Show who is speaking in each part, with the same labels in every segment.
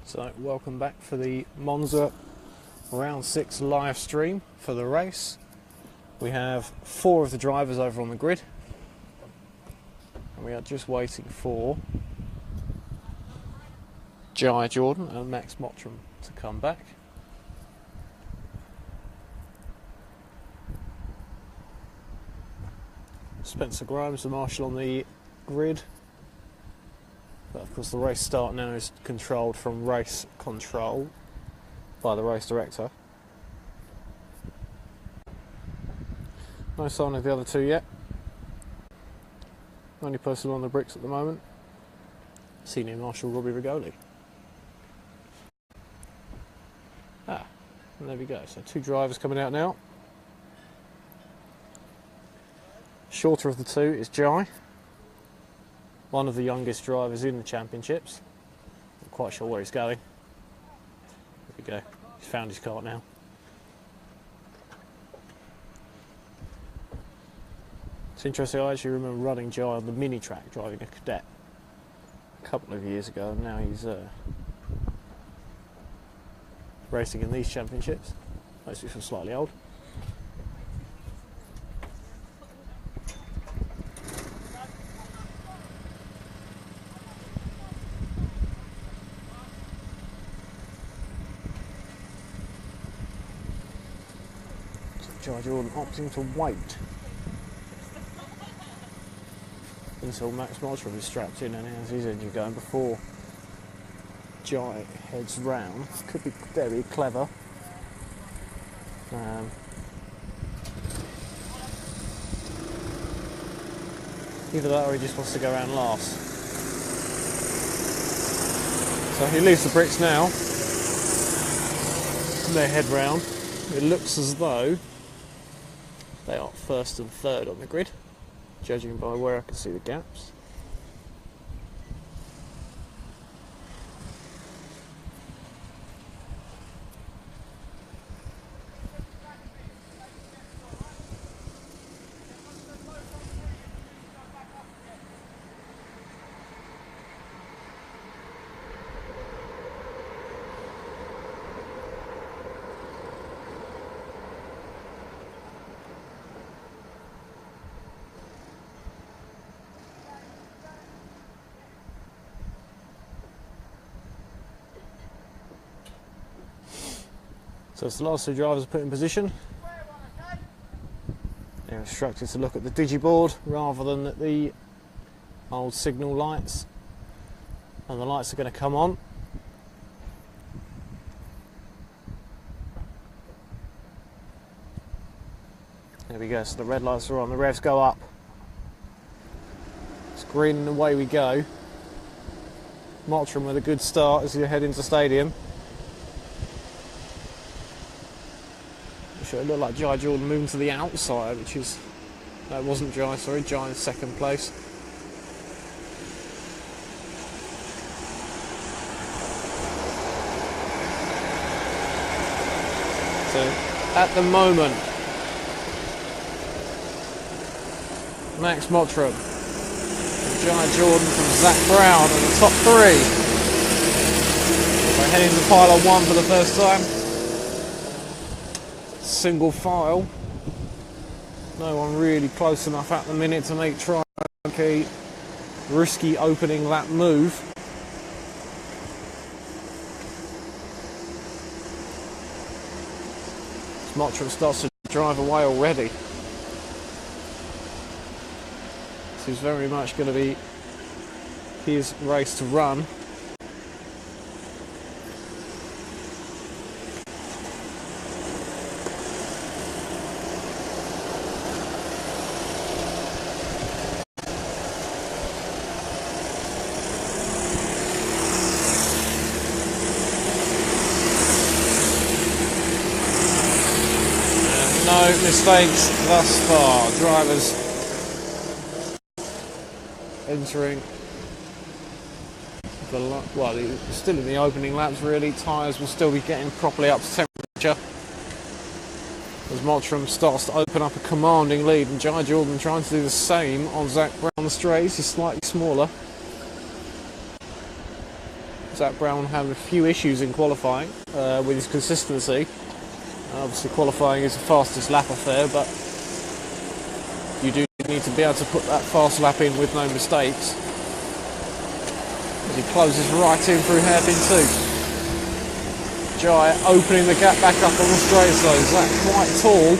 Speaker 1: So welcome back for the Monza R6 live stream for the race. We have 4 of the drivers over on the grid and we are just waiting for Jai Jordan and Max Mottram to come back. Spencer Grimes, the marshal, on the grid. But of course the race start now is controlled from race control by the race director. No sign of the other 2 yet. Only person on the bricks at the moment, Senior Marshal Robbie Rigoli. And there we go, so 2 drivers coming out now. Shorter of the 2 is Jai, one of the youngest drivers in the championships. Not quite sure where he's going. There we go, he's found his cart now. It's interesting, I actually remember running Jai on the mini track, driving a cadet a couple of years ago, and now he's racing in these championships. Makes me feel slightly old. Jai Jordan opting to wait until Max Mottram is strapped in and has his engine going before Jai heads round. Could be very clever. Either that or he just wants to go around last. So he leaves the bricks now. They head round. It looks as though they are first and third on the grid, judging by where I can see the gaps. So it's the last 2 drivers put in position. They're instructed to look at the digiboard rather than at the old signal lights. And the lights are going to come on. There we go, so the red lights are on, the revs go up. It's green and away we go. Mottram with a good start as you head into stadium. It looked like Jai Jordan moving to the outside, which is... No, it wasn't Jai, sorry, Jai in 2nd place. So, at the moment, Max Mottram and Jai Jordan from Zach Brown are the top 3. We're heading to pile 1 for the first time. Single file. No one really close enough at the minute to make a risky opening lap move. Mottram starts to drive away already. This is very much going to be his race to run. No mistakes thus far. Drivers entering the well, still in the opening laps really. Tyres will still be getting properly up to temperature as Mottram starts to open up a commanding lead, and Jai Jordan trying to do the same on Zach Brown the straights. He's slightly smaller. Zach Brown had a few issues in qualifying with his consistency. Obviously qualifying is the fastest lap affair, but you do need to be able to put that fast lap in with no mistakes. As he closes right in through hairpin 2. Jai opening the gap back up on the straights though. Zach quite tall.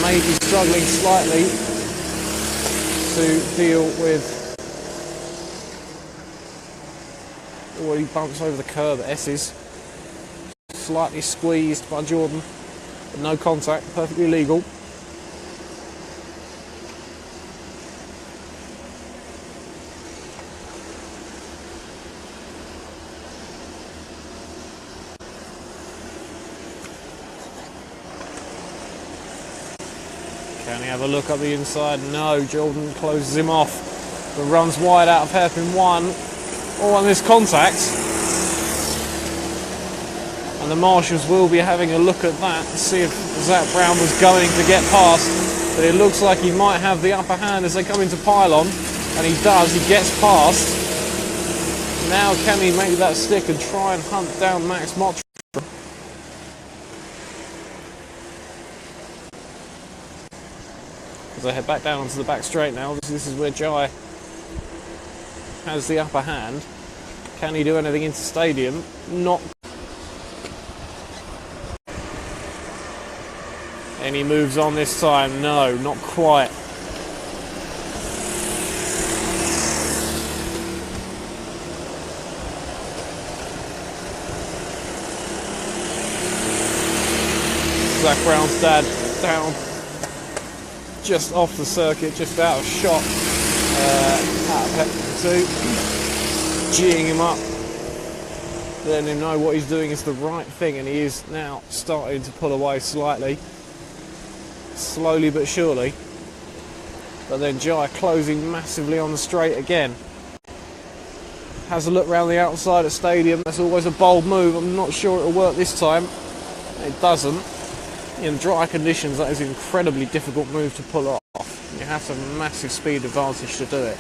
Speaker 1: Maybe struggling slightly to deal with what he bumps over the curb at S's. Slightly squeezed by Jordan, but no contact, perfectly legal. Can he have a look up the inside? No, Jordan closes him off, but runs wide out of hairpin 1. Oh, and there's contact. And the marshals will be having a look at that to see if Zach Brown was going to get past. But it looks like he might have the upper hand as they come into pylon. And he does, he gets past. Now can he make that stick and try and hunt down Max Mottram? As they head back down onto the back straight now, obviously this is where Jai has the upper hand. Can he do anything into stadium? Not. And he moves on this time. No, not quite. Zach Brown's dad down just off the circuit, just out of shot, out of hairpin 2, geeing him up, letting him know what he's doing is the right thing, and he is now starting to pull away slightly, slowly but surely. But then Jai closing massively on the straight again. Has a look round the outside at stadium. That's always a bold move. I'm not sure it'll work this time. It doesn't. In dry conditions, that is an incredibly difficult move to pull off. You have to have a massive speed advantage to do it.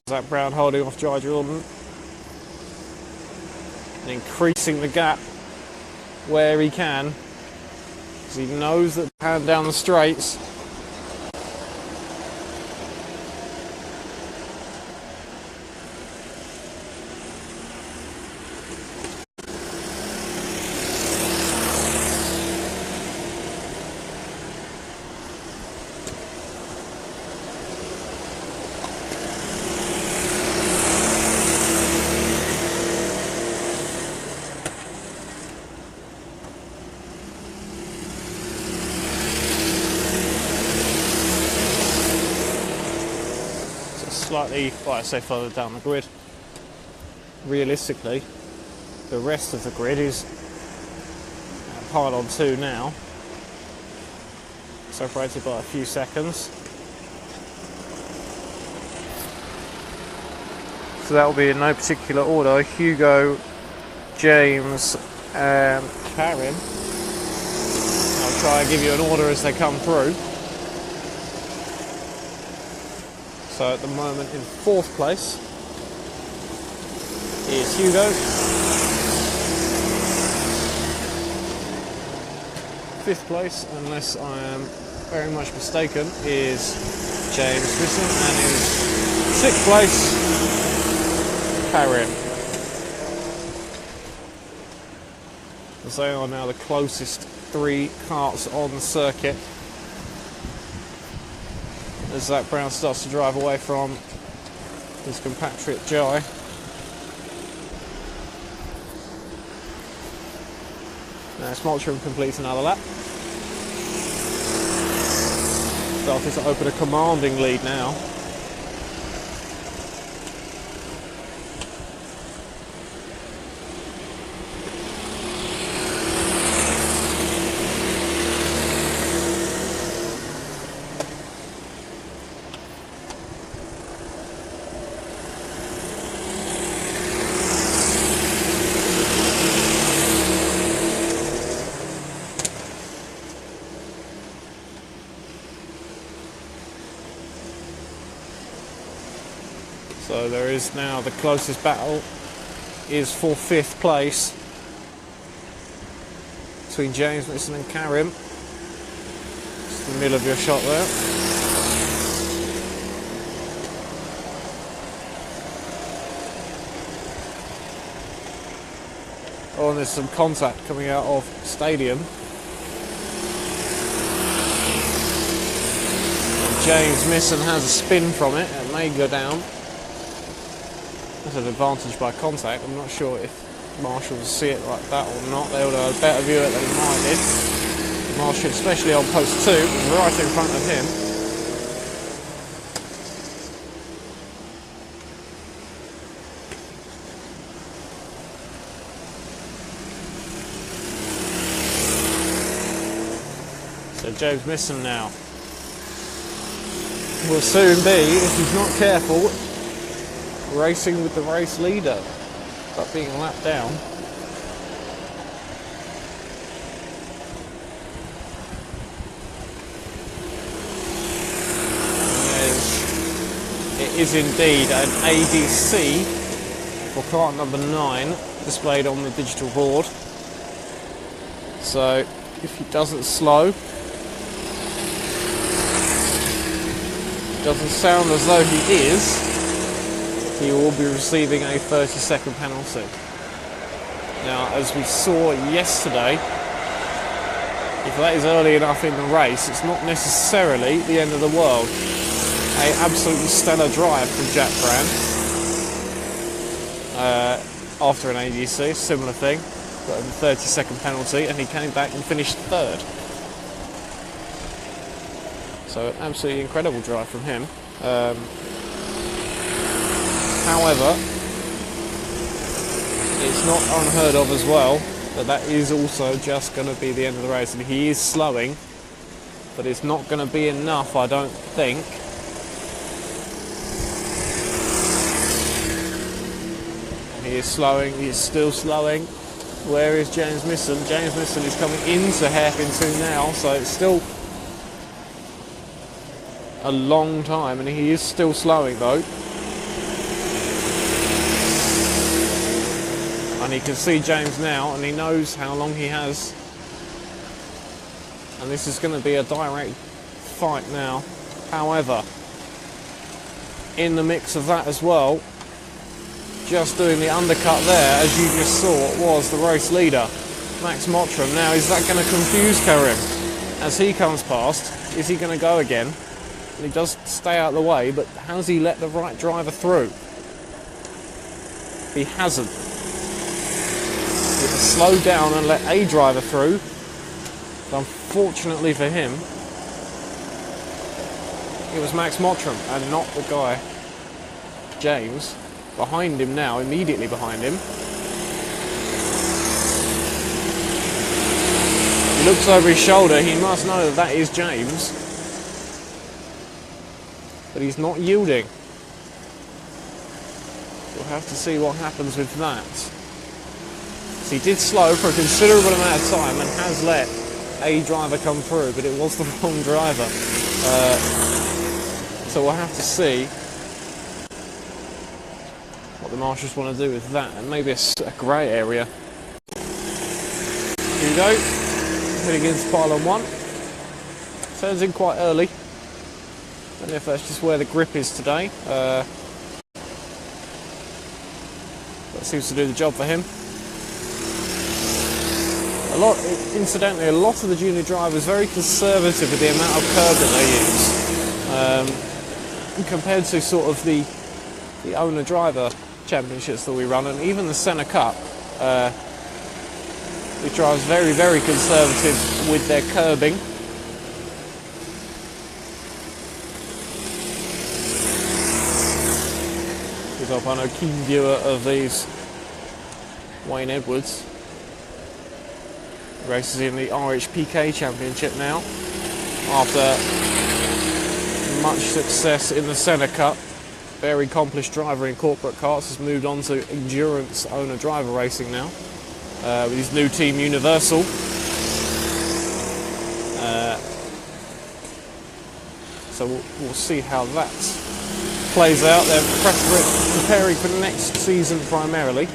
Speaker 1: Zach Brown holding off Jai Jordan and increasing the gap where he can, because he knows that hand down the straights. Slightly, well, I say further down the grid. Realistically, the rest of the grid is pylon 2 now, separated by a few seconds. So that will be in no particular order: Hugo, James, and Karen. I'll try and give you an order as they come through. So at the moment in 4th place is Hugo. 5th place, unless I am very much mistaken, is James Smithson, and in 6th place, Karen. As they are now the closest 3 karts on the circuit, as Zach Brown starts to drive away from his compatriot Jai. Now Mottram completes another lap. Starting to open a commanding lead now. So there is now the closest battle is for 5th place between James Mixon and Karim. Just in the middle of your shot there. Oh, and there's some contact coming out of stadium. James Mixon has a spin from it. It may go down. That's an advantage by contact. I'm not sure if Marshall will see it like that or not. They would have a better view of it than mine did. Marshall, especially on post 2, was right in front of him. So James Mixon now will soon be, if he's not careful, racing with the race leader, but being lapped down. It is indeed an ADC for car number 9 displayed on the digital board. So if he doesn't slow, doesn't sound as though he is, he will be receiving a 30-second penalty. Now, as we saw yesterday, if that is early enough in the race, it's not necessarily the end of the world. An absolutely stellar drive from Jack Brand. After an ADC, similar thing, got him a 30-second penalty, and he came back and finished 3rd. So an absolutely incredible drive from him. However, it's not unheard of as well that is also just going to be the end of the race. And he is slowing, but it's not going to be enough, I don't think. He is slowing, he is still slowing. Where is James Mixon? James Mixon is coming into hairpin 2 now, so it's still a long time, and he is still slowing though. And he can see James now, and he knows how long he has. And this is going to be a direct fight now. However, in the mix of that as well, just doing the undercut there, as you just saw, was the race leader, Max Mottram. Now, is that going to confuse Karim? As he comes past, is he going to go again? And he does stay out of the way, but has he let the right driver through? He hasn't. He has slowed down and let a driver through. But unfortunately for him, it was Max Mottram and not the guy, James. Behind him now, immediately behind him. He looks over his shoulder, he must know that that is James. But he's not yielding. We'll have to see what happens with that. So he did slow for a considerable amount of time and has let a driver come through, but it was the wrong driver. So we'll have to see what the marshals want to do with that, and maybe a grey area. Here we go, heading into pylon 1. Turns in quite early. I don't know if that's just where the grip is today. That seems to do the job for him. Incidentally, a lot of the junior drivers are very conservative with the amount of curb that they use, compared to sort of the owner-driver championships that we run, and even the Senna Cup, which drives very, very conservative with their curbing. Because I know keen viewer of these, Wayne Edwards, races in the RHPK Championship now, after much success in the Senna Cup. Very accomplished driver in corporate karts, has moved on to endurance owner-driver racing now, with his new team Universal. So we'll see how that plays out. They're preparing for next season primarily,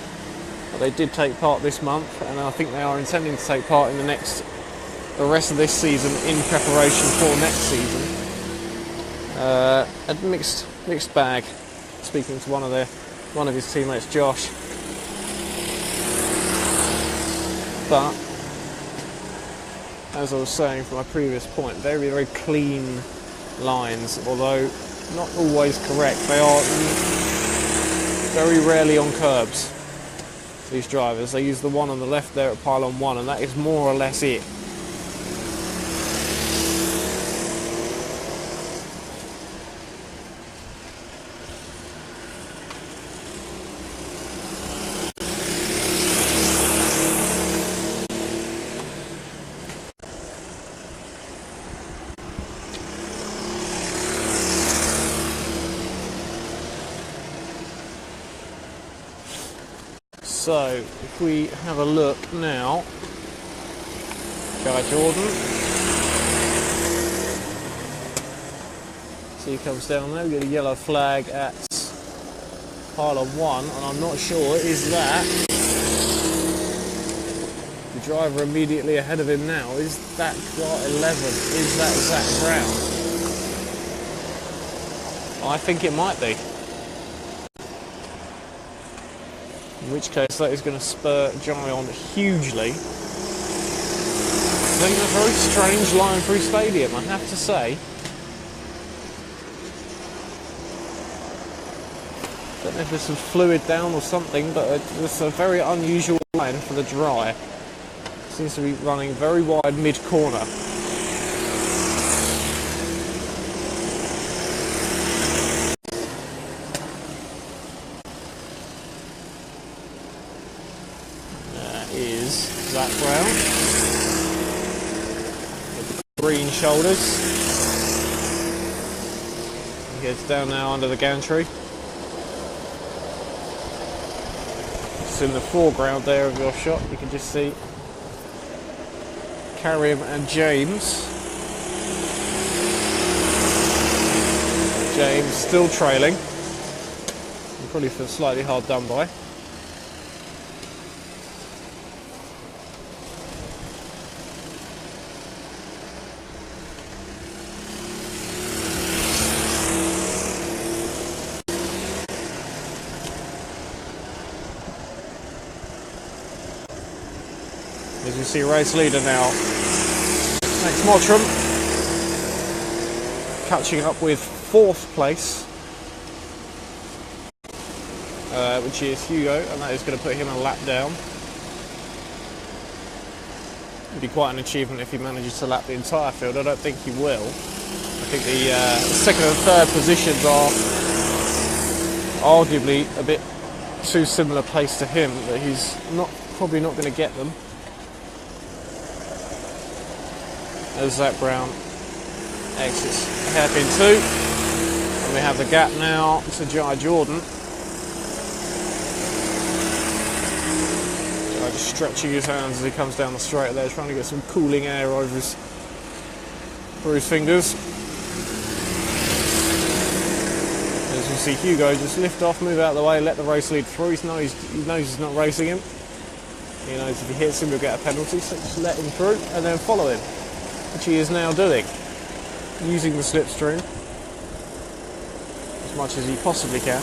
Speaker 1: but they did take part this month, and I think they are intending to take part in the rest of this season in preparation for next season. A mixed bag. Speaking to one of his teammates, Josh, but as I was saying from my previous point, very, very clean lines, although not always correct. They are very rarely on curbs, these drivers. They use the one on the left there at pylon 1, and that is more or less it. So, if we have a look now, Guy Jordan, so he comes down there, we get a yellow flag at pylon 1, and I'm not sure, is that the driver immediately ahead of him now? Is that car 11? Is that Zach Brown? I think it might be. In which case that is going to spur Jai on hugely. It's been a very strange line through stadium, I have to say. Don't know if there's some fluid down or something, but it's a very unusual line for the dry. Seems to be running very wide mid-corner. Is Zach Brown with the green shoulders. He gets down now under the gantry. It's in the foreground there of your shot. You can just see Karim and James. James still trailing. You probably feel slightly hard done by. As you see, race leader now, Max Mottram, catching up with 4th place, which is Hugo, and that is going to put him a lap down. It'd be quite an achievement if he manages to lap the entire field. I don't think he will. I think the 2nd and 3rd positions are arguably a bit too similar pace to him, that he's probably not going to get them. As Zach Brown exits hairpin 2, and we have the gap now to Jai Jordan. Jai just stretching his hands as he comes down the straight there, trying to get some cooling air over his fingers. As you see Hugo just lift off, move out of the way, let the race lead through. He knows he's not racing him. He knows if he hits him he'll get a penalty, so just let him through and then follow him, which he is now doing, using the slipstream as much as he possibly can.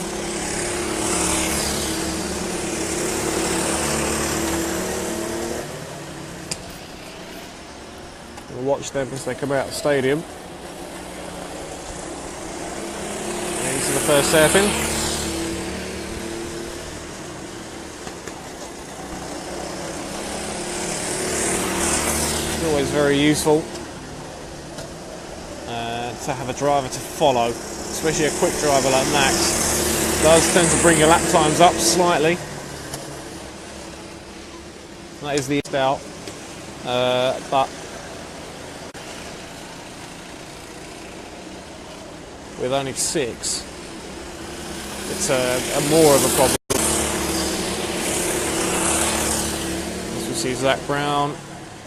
Speaker 1: We'll watch them as they come out of the stadium. Into the first hairpin. It's always very useful to have a driver to follow, especially a quick driver like Max. It does tend to bring your lap times up slightly. That is the out, but with only 6, it's a more of a problem. As we see Zach Brown,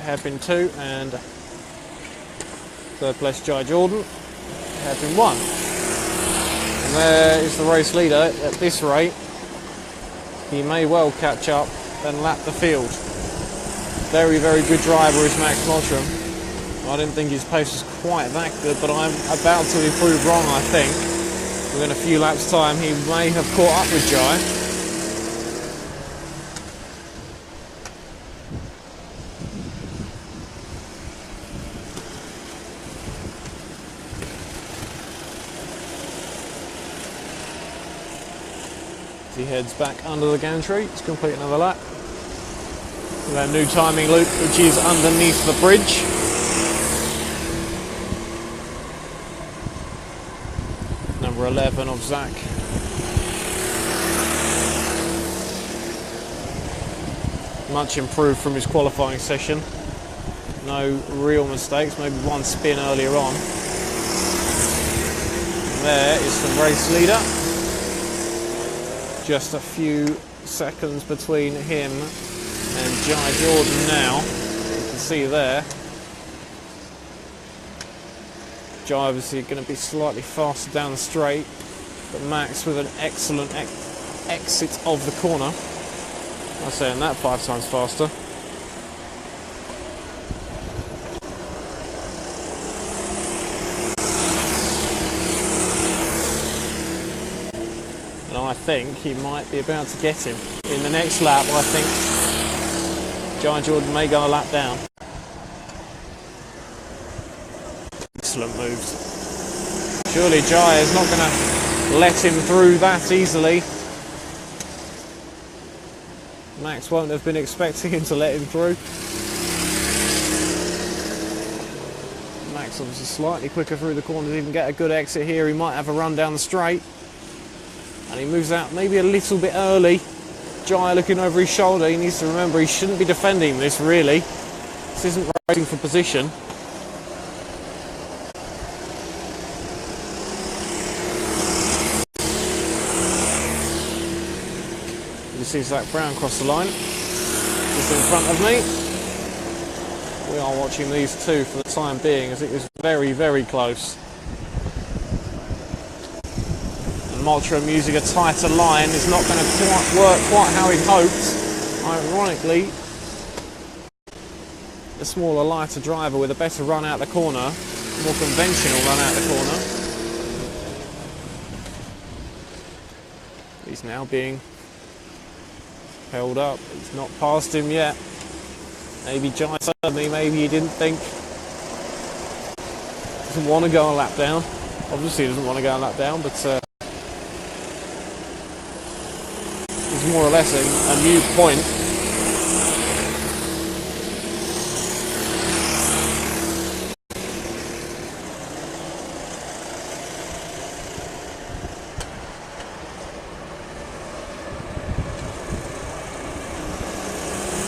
Speaker 1: hairpin 2, and 3rd place Jai Jordan, hairpin 1. And There is the race leader. At this rate, he may well catch up and lap the field. Very, very good driver is Max Mottram. I didn't think his pace was quite that good, but I'm about to be proved wrong, I think. Within a few laps' time, he may have caught up with Jai. He heads back under the gantry to complete another lap. With our new timing loop, which is underneath the bridge. Number 11 of Zach. Much improved from his qualifying session. No real mistakes, maybe one spin earlier on. There is the race leader. Just a few seconds between him and Jai Jordan now. You can see there. Jai obviously going to be slightly faster down the straight, but Max with an excellent exit of the corner. I'm saying that 5 times faster. And I think he might be about to get him. In the next lap, I think Jai Jordan may go a lap down. Excellent moves. Surely Jai is not going to let him through that easily. Max won't have been expecting him to let him through. Max obviously slightly quicker through the corners, even get a good exit here. He might have a run down the straight. And he moves out maybe a little bit early. Jai looking over his shoulder. He needs to remember he shouldn't be defending this, really. This isn't racing for position. You see Zach Brown cross the line. Just in front of me. We are watching these two for the time being, as it is very, very close. Mottram using a tighter line is not going to work quite how he hoped. Ironically, the smaller, lighter driver with a better run out the corner, more conventional run out the corner. He's now being held up. He's not past him yet. Maybe Jai suddenly, maybe he didn't think. Doesn't want to go a lap down. Obviously he doesn't want to go a lap down, but it's more or less a new point.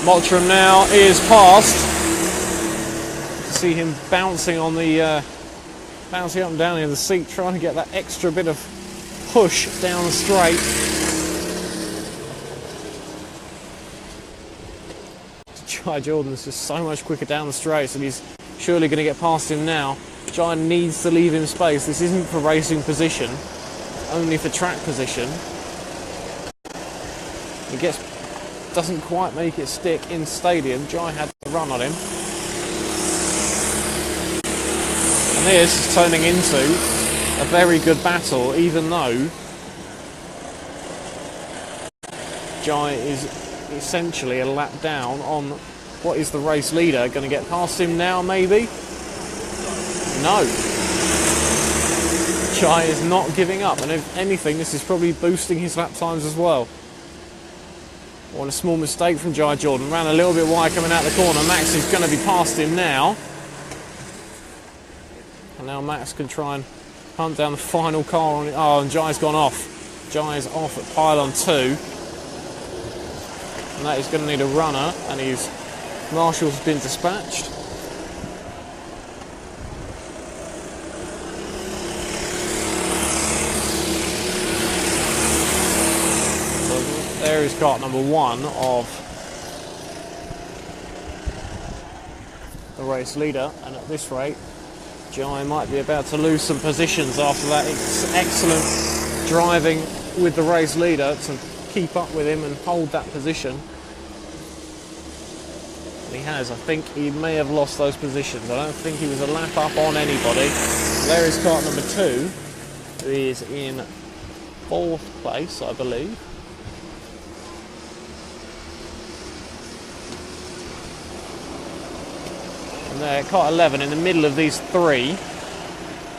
Speaker 1: Mottram now is past. You can see him bouncing on the bouncing up and down in the seat, trying to get that extra bit of push down the straight. Jai Jordan's just so much quicker down the straight, and he's surely going to get past him now. Jai needs to leave him space. This isn't for racing position, only for track position. He doesn't quite make it stick in stadium. Jai had to run on him. And this is turning into a very good battle, even though Jai is essentially a lap down on what is the race leader. Going to get past him now, maybe? No. Jai is not giving up, and if anything, this is probably boosting his lap times as well. One a small mistake from Jai Jordan. Ran a little bit wide coming out the corner. Max is going to be past him now. And now Max can try and hunt down the final car on it. Oh, and Jai's gone off. Jai's off at pylon 2. And that is going to need a runner, and his marshal's been dispatched. So there is kart number 1 of the race leader, and at this rate Jai might be about to lose some positions after that excellent driving with the race leader to keep up with him and hold that position. And he has. I think he may have lost those positions. I don't think he was a lap up on anybody. There is kart number 2, who is in 4th place, I believe. And there, kart 11 in the middle of these 3.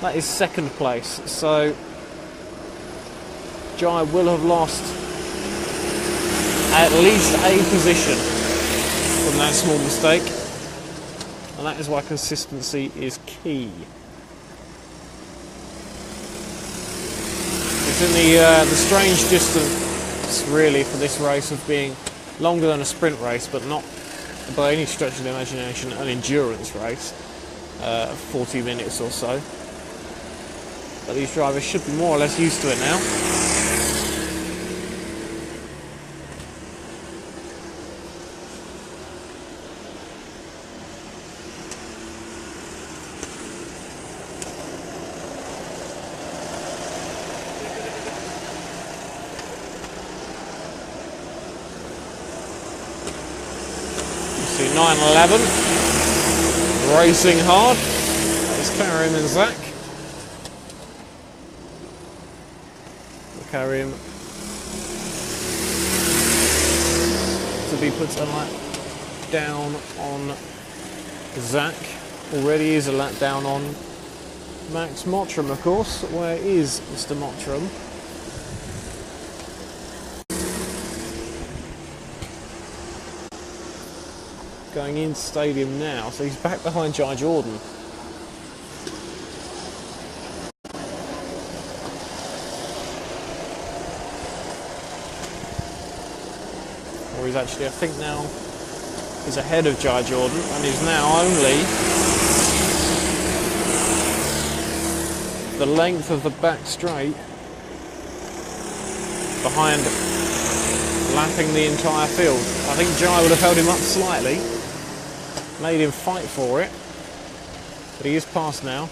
Speaker 1: That is 2nd place. So Jai will have lost at least a position from that small mistake, and that is why consistency is key. It's in the strange distance, really, for this race of being longer than a sprint race, but not by any stretch of the imagination an endurance race, 40 minutes or so. But these drivers should be more or less used to it now. You see 9-11 racing hard. There's Karim and Zach. Karim to be put a lap down on Zach. Already is a lap down on Max Mottram, of course. Where is Mr. Mottram? Going into stadium now, so he's back behind Jai Jordan. Or he's actually, I think now, he's ahead of Jai Jordan and is now only the length of the back straight behind, lapping the entire field. I think Jai would have held him up slightly, made him fight for it, but he is past now.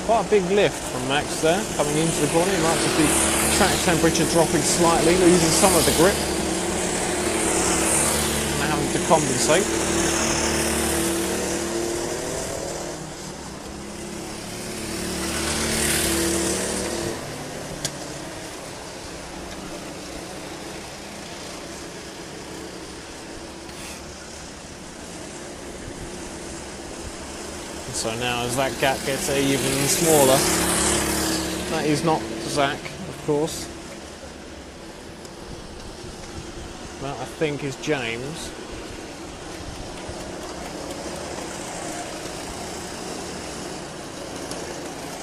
Speaker 1: Quite a big lift from Max there, coming into the corner. He might just be track temperature dropping slightly, losing some of the grip. And having to compensate. So now as that gap gets even smaller, that is not Zach, of course. That I think is James.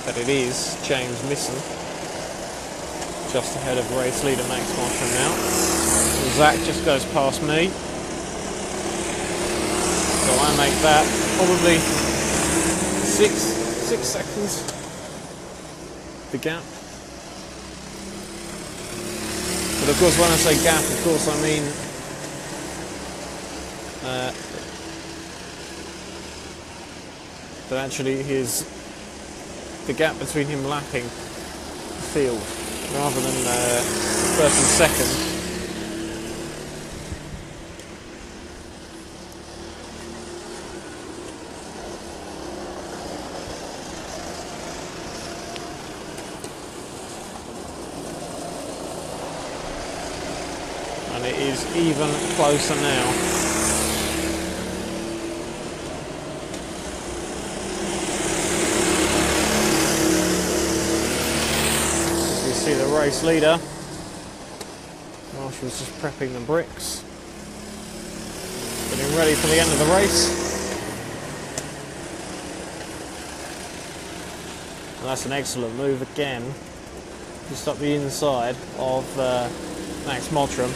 Speaker 1: But it is James Misson, just ahead of race leader Max Mottram now. And Zach just goes past me. So I make that probably 6 seconds, the gap. But of course when I say gap, of course I mean that actually the gap between him lapping the field rather than first and second. And it is even closer now. As we see the race leader, Marshall's just prepping the bricks, getting ready for the end of the race. And that's an excellent move again, just up the inside of Max Mottram.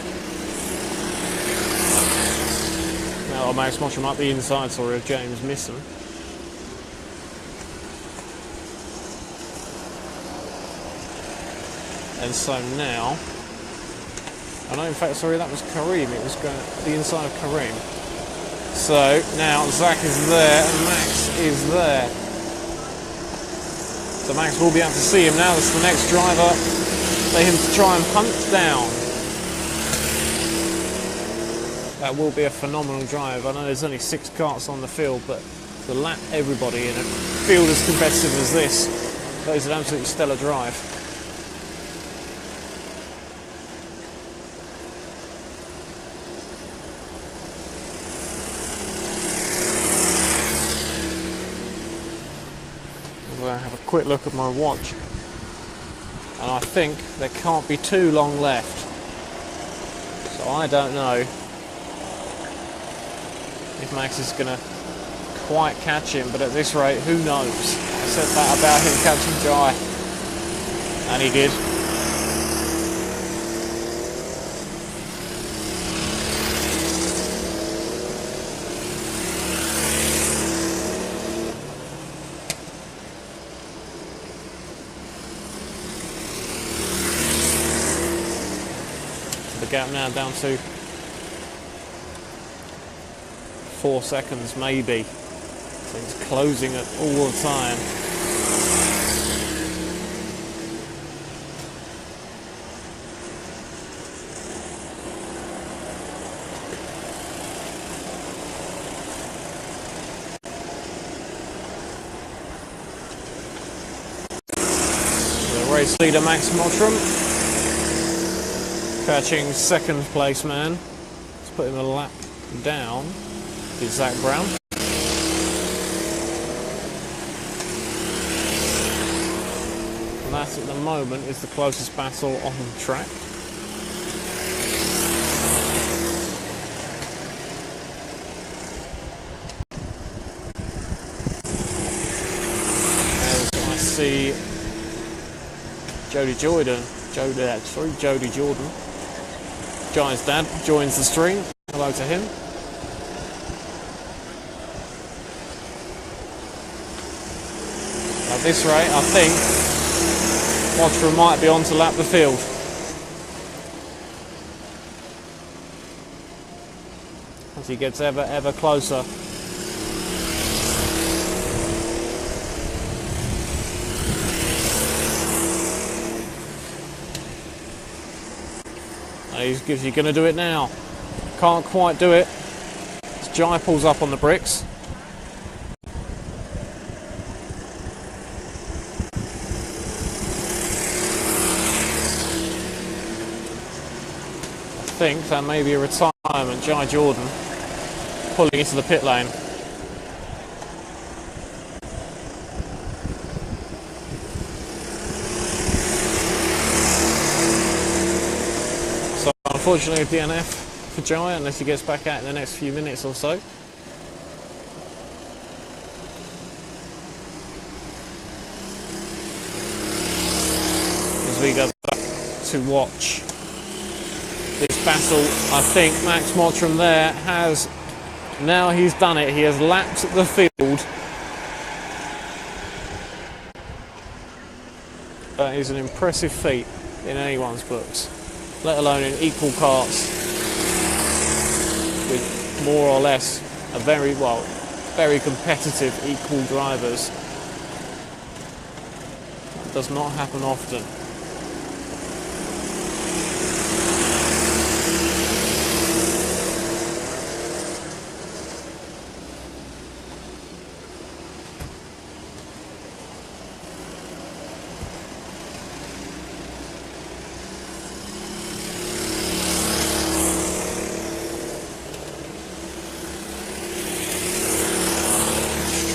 Speaker 1: Oh, Max Mottram up the inside, sorry, of James Misson. And so now, I know in fact, sorry, that was Kareem, it was going the inside of Kareem. So now Zach is there and Max is there. So Max will be able to see him now. That's the next driver for him to try and hunt down. That will be a phenomenal drive. I know there's only 6 karts on the field, but to lap everybody in a field as competitive as this, that is an absolutely stellar drive. I'll have a quick look at my watch, and I think there can't be too long left, so I don't know if Max is going to quite catch him, but at this rate, who knows? I said that about him catching Jai, and he did. The gap now down to 4 seconds maybe, so it's closing it all the time. The race leader Max Mottram catching second place man. Let's put him a lap down. Is Zach Brown. And that at the moment is the closest battle on the track. As I see Jody Jordan. Jai's dad joins the stream. Hello to him. At this rate, I think Mottram might be on to lap the field. As he gets ever closer. He's going to do it now. Can't quite do it. As Jai pulls up on the bricks. I think that may be a retirement. Jai Jordan pulling into the pit lane. So unfortunately a DNF for Jai unless he gets back out in the next few minutes or so. As we go back to watch this battle, I think Max Mottram there has, now he's done it, he has lapped the field. That is an impressive feat in anyone's books, let alone in equal karts with more or less a very competitive equal drivers. That does not happen often.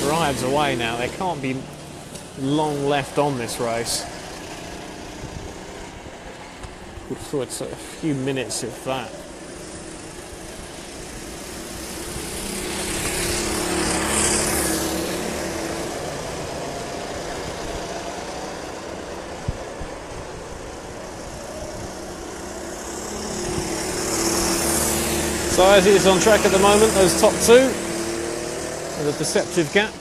Speaker 1: Strides away now. There can't be long left on this race. It's a few minutes if that. So as it is on track at the moment, those top two, with a deceptive gap.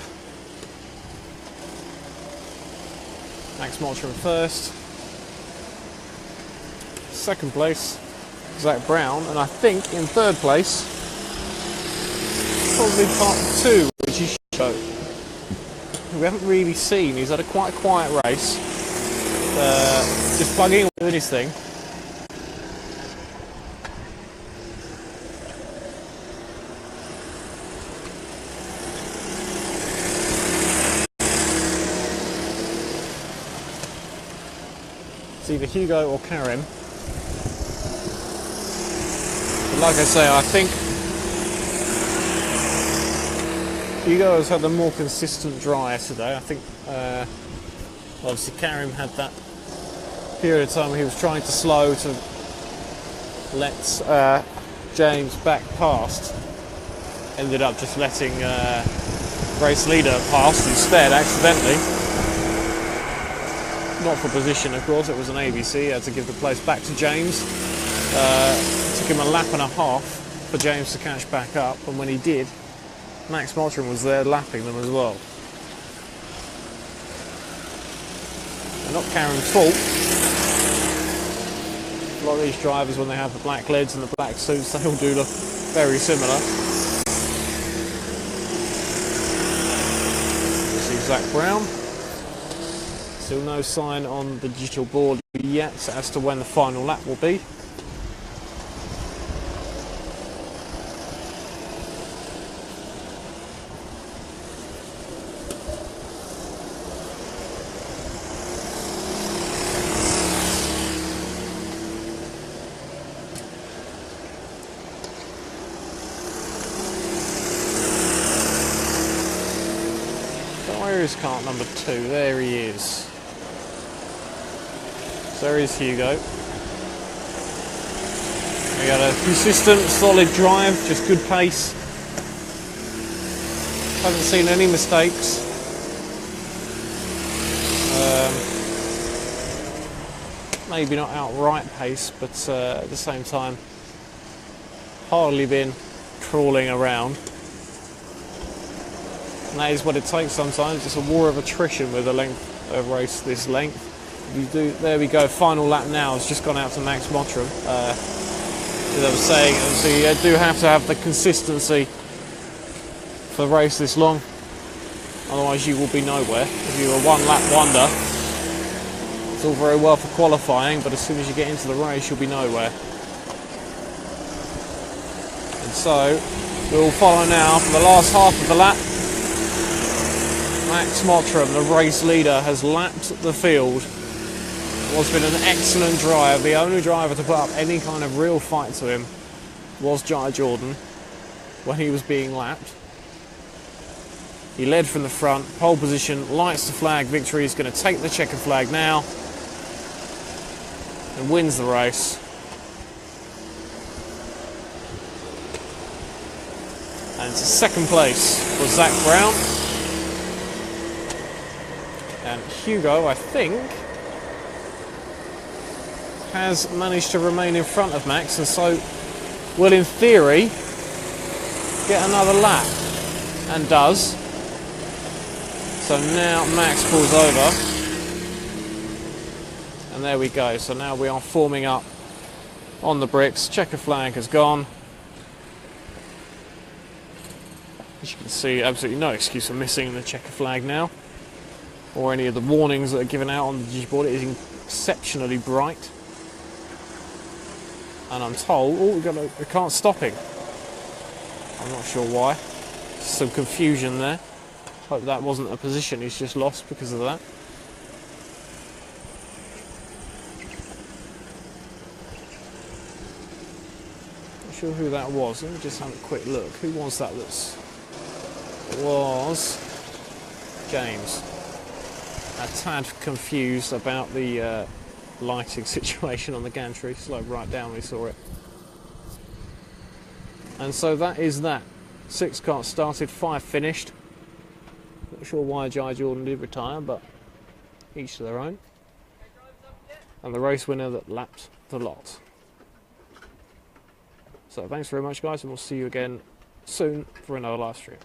Speaker 1: Max Mottram first. Second place, Zach Brown, and I think in third place, probably part two, which is Show. We haven't really seen. He's had quite a quiet race, just plugging in with his thing. It's either Hugo or Karim. But like I say, I think Hugo has had a more consistent drive today. I think obviously Karim had that period of time where he was trying to slow to let James back past. Ended up just letting race leader past instead, accidentally. Not for position, of course, it was an ABC. He had to give the place back to James. It took him a lap and a half for James to catch back up, and when he did, Max Mottram was there lapping them as well. And not Karen's fault. A lot of these drivers, when they have the black lids and the black suits, they all do look very similar. This is Zach Brown. Still no sign on the digital board yet as to when the final lap will be. Where is cart number 2? There he is. So there is Hugo. We got a consistent, solid drive, just good pace. Haven't seen any mistakes. Maybe not outright pace, but at the same time, hardly been crawling around. And that is what it takes sometimes. It's a war of attrition with a race this length. There we go, final lap now has just gone out to Max Mottram. As I was saying, so you do have to have the consistency for a race this long, otherwise you will be nowhere. If you're a one lap wonder, it's all very well for qualifying, but as soon as you get into the race you'll be nowhere. And so we'll follow now for the last half of the lap. Max Mottram, the race leader, has lapped the field. It's been an excellent drive. The only driver to put up any kind of real fight to him was Jai Jordan when he was being lapped. He led from the front, pole position, lights the flag victory. He's going to take the checker flag now and wins the race. And it's a second place for Zach Brown. And Hugo, I think, has managed to remain in front of Max, and so will, in theory, get another lap, and does. So now Max pulls over, and there we go. So now we are forming up on the bricks. Checker flag has gone. As you can see, absolutely no excuse for missing the checker flag now, or any of the warnings that are given out on the digiboard. It is exceptionally bright. And I'm told, we can't stop him. I'm not sure why. Some confusion there. Hope that wasn't a position he's just lost because of that. Not sure who that was. Let me just have a quick look. Who was that? It was James. A tad confused about the lighting situation on the gantry. Slowed right down when we saw it. And so that is that. 6 carts started, 5 finished. Not sure why Jai Jordan did retire, but each to their own. And the race winner that lapped the lot. So thanks very much, guys, and we'll see you again soon for another live stream.